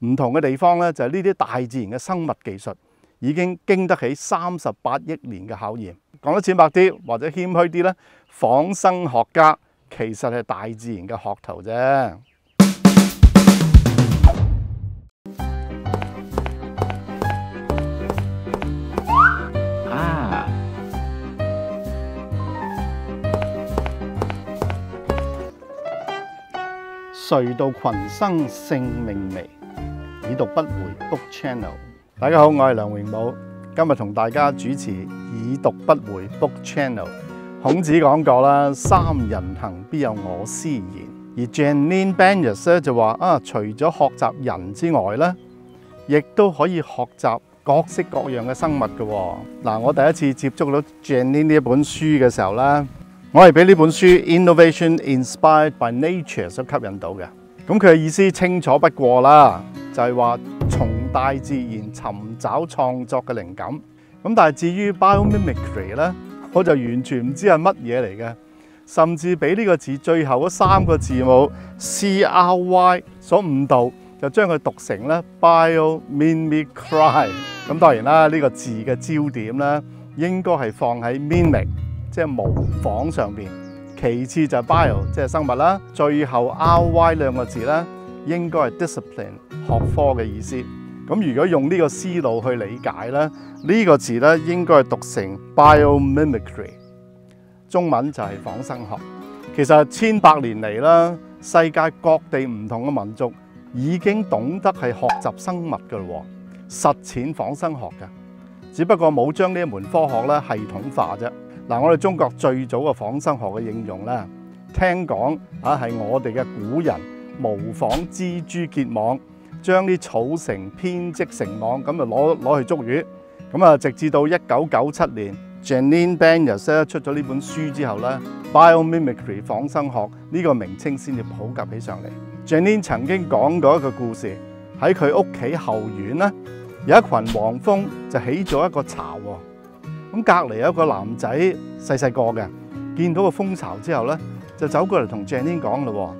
唔同嘅地方咧，就係呢啲大自然嘅生物技術已經經得起38億年嘅考驗。講得淺白啲，或者謙虛啲咧，仿生學家其實係大自然嘅學徒啫。誰道群生性命微，已讀不回 Book Channel。大家好，我係梁榮武，今日同大家主持已讀不回 Book Channel。孔子講過啦，三人行必有我師焉。而 Janine Benyus 咧就話除咗學習人之外咧，亦都可以學習各式各樣嘅生物嘅。嗱，我第一次接觸到 Janine 呢一本書嘅時候咧，我係俾呢本書 Innovation Inspired by Nature 所吸引到嘅。咁佢嘅意思清楚不過啦，就係話從大自然尋找創作嘅靈感。咁但係至於 biomimicry 咧，我就完全唔知係乜嘢嚟嘅，甚至俾呢個字最後嗰3個字母 CRY 所誤導，就將佢讀成咧 biomimicry。咁當然啦，呢個字嘅焦點咧應該係放喺 mimic，即係模仿上邊，其次就係 bio， 即係生物啦，最後 ry 兩個字咧，應該係 discipline 學科嘅意思。咁如果用呢個思路去理解咧，呢個字咧應該係讀成 biomimicry， 中文就係仿生學。其實千百年嚟啦，世界各地唔同嘅民族已經懂得係學習生物㗎咯，實踐仿生學嘅，只不過冇將呢一門科學咧系統化啫。嗱，我哋中國最早嘅仿生學嘅應用咧，聽講係我哋嘅古人模仿蜘蛛結網，將啲草繩編織成網，咁就攞去捉魚。咁直至到1997年 Janine Benyus 出咗呢本書之後咧 ，biomimicry 仿生學呢個名稱先至普及起上嚟。Janine 曾經講過一個故事，喺佢屋企後院咧，有一群黃蜂就起咗一個巢喎。咁隔離有一個男仔細細個嘅，見到個蜂巢之後咧，就走過嚟同 Janine 講咯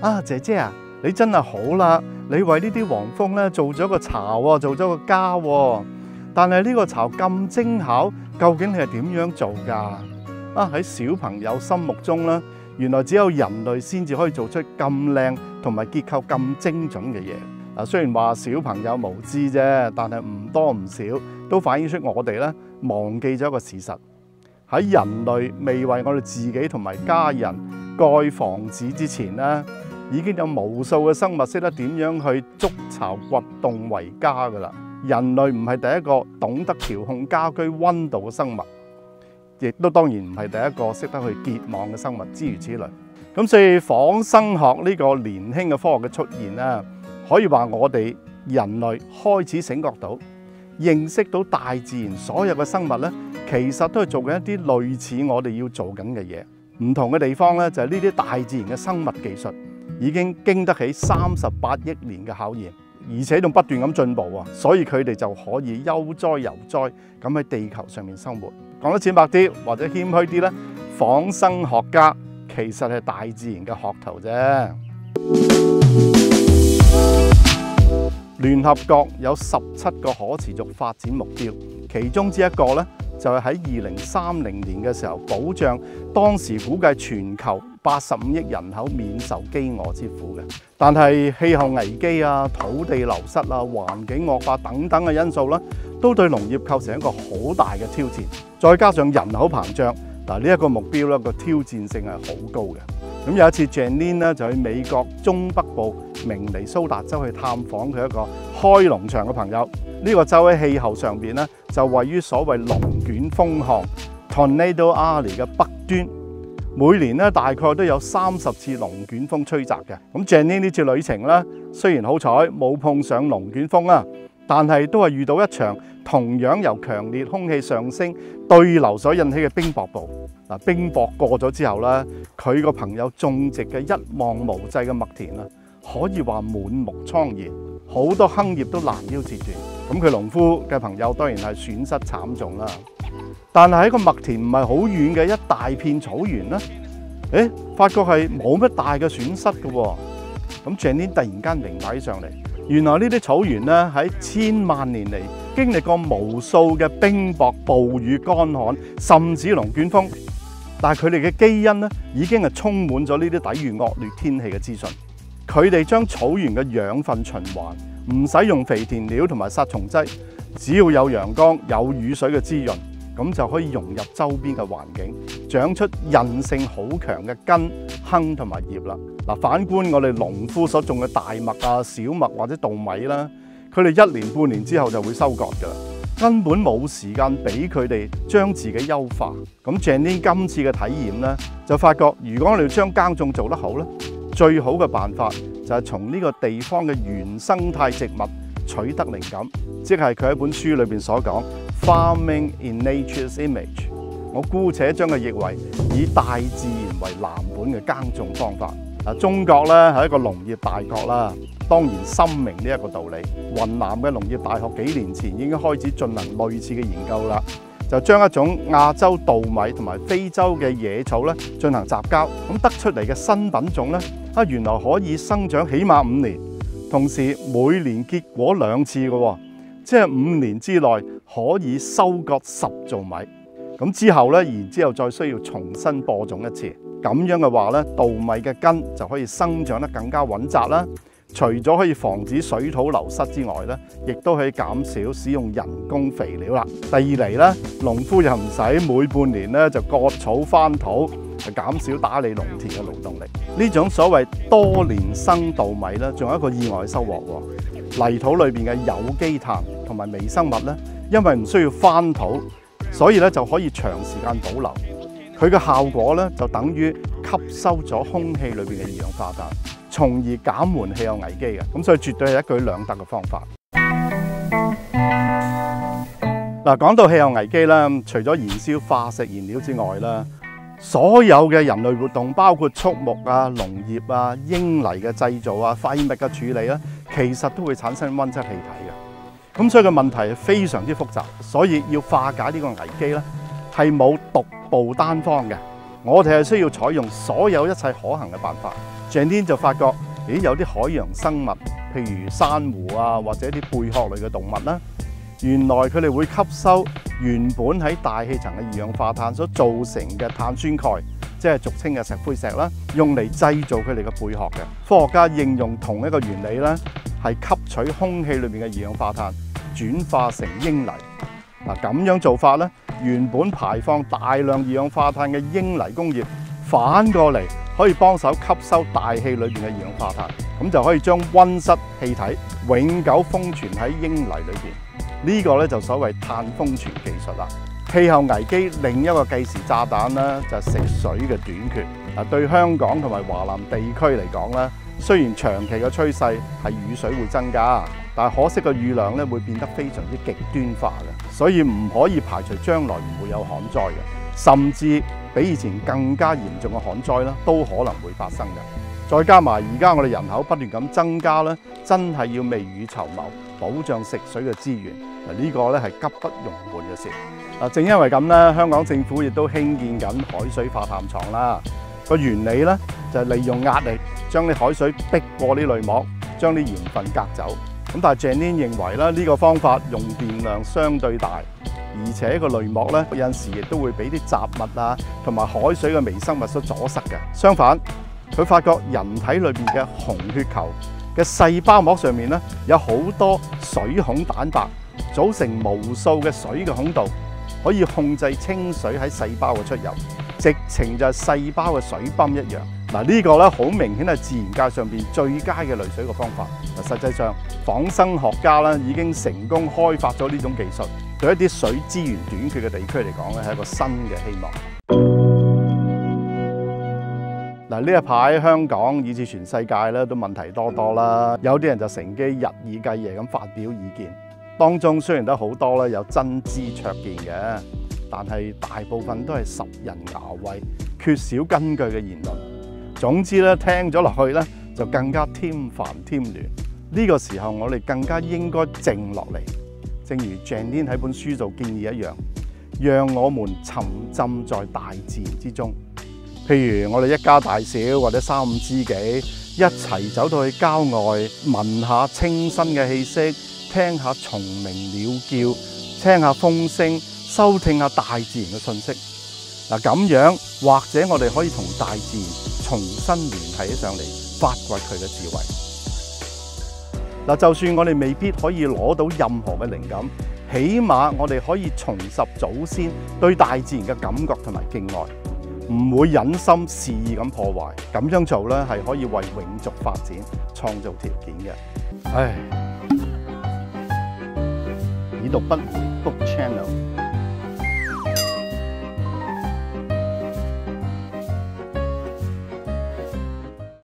喎，姐姐啊，你真係好啦，你為呢啲黃蜂咧做咗個巢喎，做咗個家喎。但係呢個巢咁精巧，究竟你係點樣做㗎？喺小朋友心目中咧，原來只有人類先至可以做出咁靚同埋結構咁精準嘅嘢。雖然話小朋友無知啫，但係唔多唔少都反映出我哋咧忘記咗一個事實，喺人類未為我哋自己同埋家人蓋房子之前咧，已經有無數嘅生物識得點樣去築巢掘洞為家㗎啦。人類唔係第一個懂得調控家居溫度嘅生物，亦都當然唔係第一個識得去結網嘅生物，諸如此類。咁所以仿生學呢個年輕嘅科學嘅出現咧，可以話我哋人類開始醒覺到，認識到大自然所有嘅生物咧，其實都係做緊一啲類似我哋要做緊嘅嘢。唔同嘅地方咧，就係呢啲大自然嘅生物技術已經經得起38億年嘅考驗，而且仲不斷咁進步啊！所以佢哋就可以悠哉游哉咁喺地球上面生活。講得淺白啲，或者謙虛啲咧，仿生學家其實係大自然嘅學徒啫。聯合國有17個可持續發展目標，其中之一個咧就係喺2030年嘅時候，保障當時估計全球85億人口免受飢餓之苦嘅。但係氣候危機啊、土地流失啊、環境惡化等等嘅因素咧，都對農業構成一個好大嘅挑戰。再加上人口膨脹，呢一個目標咧個挑戰性係好高嘅。咁有一次 Janine 咧就去美國中北部明尼蘇達州去探訪佢一個開農場嘅朋友。呢個州喺氣候上邊咧就位於所謂龍捲風項 Tornado Alley 嘅北端，每年咧大概都有30次龍捲風吹襲嘅。咁 Janine 呢次旅程咧，雖然好彩冇碰上龍捲風啊，但係都係遇到一場同樣由強烈空氣上升對流所引起嘅冰瀑布。冰雹過咗之後咧，佢個朋友種植嘅一望無際嘅麥田啊，可以話滿目瘡痍，好多坑葉都攔腰截斷。咁佢農夫嘅朋友當然係損失慘重啦。但係喺個麥田唔係好遠嘅一大片草原咧，發覺係冇乜大嘅損失嘅喎。咁 Janine 突然間明白起上嚟，原來呢啲草原咧喺千萬年嚟經歷過無數嘅冰雹、暴雨、乾旱，甚至龍捲風。但係佢哋嘅基因咧已經係充滿咗呢啲抵禦惡劣天氣嘅資訊。佢哋將草原嘅養分循環，唔使用肥田料同埋殺蟲劑，只要有陽光、有雨水嘅滋潤，咁就可以融入周邊嘅環境，長出韌性好強嘅根、坑同埋葉啦。嗱，反觀我哋農夫所種嘅大麥啊、小麥或者稻米啦，佢哋1年半年之後就會收割㗎啦，根本冇時間俾佢哋將自己優化。咁Janine今次嘅體驗咧，就發覺如果我哋將耕種做得好咧，最好嘅辦法就係從呢個地方嘅原生態植物取得靈感，即係佢喺本書裏邊所講 Farming in Nature's Image。我姑且將佢譯為以大自然為藍本嘅耕種方法。中國咧係一個農業大國啦，當然深明呢一個道理。雲南嘅農業大學幾年前已經開始進行類似嘅研究啦，就將一種亞洲稻米同埋非洲嘅野草咧進行雜交，咁得出嚟嘅新品種咧，原來可以生長起碼5年，同時每年結果2次嘅，即係5年之內可以收割10造米。咁之後咧，然之後再需要重新播種一次。咁樣嘅話咧，稻米嘅根就可以生長得更加穩紮啦。除咗可以防止水土流失之外咧，亦都可以減少使用人工肥料啦。第二嚟咧，農夫又唔使每半年咧就割草翻土，減少打理農田嘅勞動力。呢種所謂多年生稻米咧，仲有一個意外收穫喎。泥土裏邊嘅有機碳同埋微生物咧，因為唔需要翻土，所以咧就可以長時間保留。佢嘅效果咧就等於吸收咗空氣裏邊嘅二氧化碳，從而減緩氣候危機嘅。咁所以絕對係一舉兩得嘅方法。嗱，講到氣候危機啦，除咗燃燒化石燃料之外啦，所有嘅人類活動，包括畜牧啊、農業啊、英泥嘅製造啊、廢物嘅處理啦，其實都會產生溫室氣體嘅。咁所以個問題係非常之複雜，所以要化解呢個危機咧，係冇獨步單方嘅。我哋係需要採用所有一切可行嘅辦法。Janine就發覺，有啲海洋生物，譬如珊瑚啊，或者啲貝殼類嘅動物啦，原來佢哋會吸收原本喺大氣層嘅二氧化碳所造成嘅碳酸鈣，即係俗稱嘅石灰石啦，用嚟製造佢哋嘅貝殼嘅。科學家應用同一個原理咧，係吸取空氣裏面嘅二氧化碳，轉化成英泥。嗱，咁樣做法咧，原本排放大量二氧化碳嘅英泥工業，反過嚟可以幫手吸收大氣裏邊嘅二氧化碳，咁就可以將溫室氣體永久封存喺英泥裏邊。呢個咧就所謂碳封存技術啦。氣候危機另一個計時炸彈咧，就係食水嘅短缺。嗱，對香港同埋華南地區嚟講咧，雖然長期嘅趨勢係雨水會增加，但係可惜個雨量咧會變得非常之極端化嘅，所以唔可以排除將來唔會有旱災嘅，甚至比以前更加嚴重嘅旱災啦，都可能會發生嘅。再加埋而家我哋人口不斷咁增加咧，真係要未雨綢繆，保障食水嘅資源。嗱，呢個咧係急不容緩嘅事。嗱，正因為咁咧，香港政府亦都興建緊海水化淡廠啦。個原理咧就係利用壓力將啲海水逼過啲濾膜，將啲鹽分隔走。咁但係 Janine 認為咧，呢個方法用電量相對大，而且個濾膜咧有陣時亦都會俾啲雜物啊同埋海水嘅微生物所阻塞嘅。相反，佢發覺人體裏邊嘅紅血球嘅細胞膜上面咧有好多水孔蛋白，組成無數嘅水嘅孔道，可以控制清水喺細胞嘅出入，直情就係細胞嘅水泵一樣。嗱，呢個咧好明顯係自然界上邊最佳嘅濾水嘅方法。實際上，仿生學家咧已經成功開發咗呢種技術，對一啲水資源短缺嘅地區嚟講咧係一個新嘅希望。嗱，呢一排香港以至全世界咧都問題多多啦，有啲人就乘機日以繼夜咁發表意見，當中雖然都好多咧有真知灼見嘅，但係大部分都係拾人牙慧、缺少根據嘅言論。總之咧，聽咗落去咧就更加添煩添亂。呢個時候我哋更加應該靜落嚟，正如 Janine 喺本書做建議一樣，讓我們沉浸在大自然之中。譬如我哋一家大小或者3、5知己一齊走到去郊外，聞下清新嘅氣息，聽下蟲鳴鳥叫，聽下風聲，收聽下大自然嘅訊息。嗱，咁樣或者我哋可以同大自然重新聯繫起上嚟，發掘佢嘅智慧。嗱，就算我哋未必可以攞到任何嘅靈感，起碼我哋可以重拾祖先對大自然嘅感覺同埋敬愛，唔會忍心肆意咁破壞。咁樣做咧，係可以為永續發展創造條件嘅。唉，已讀不回 Book Channel。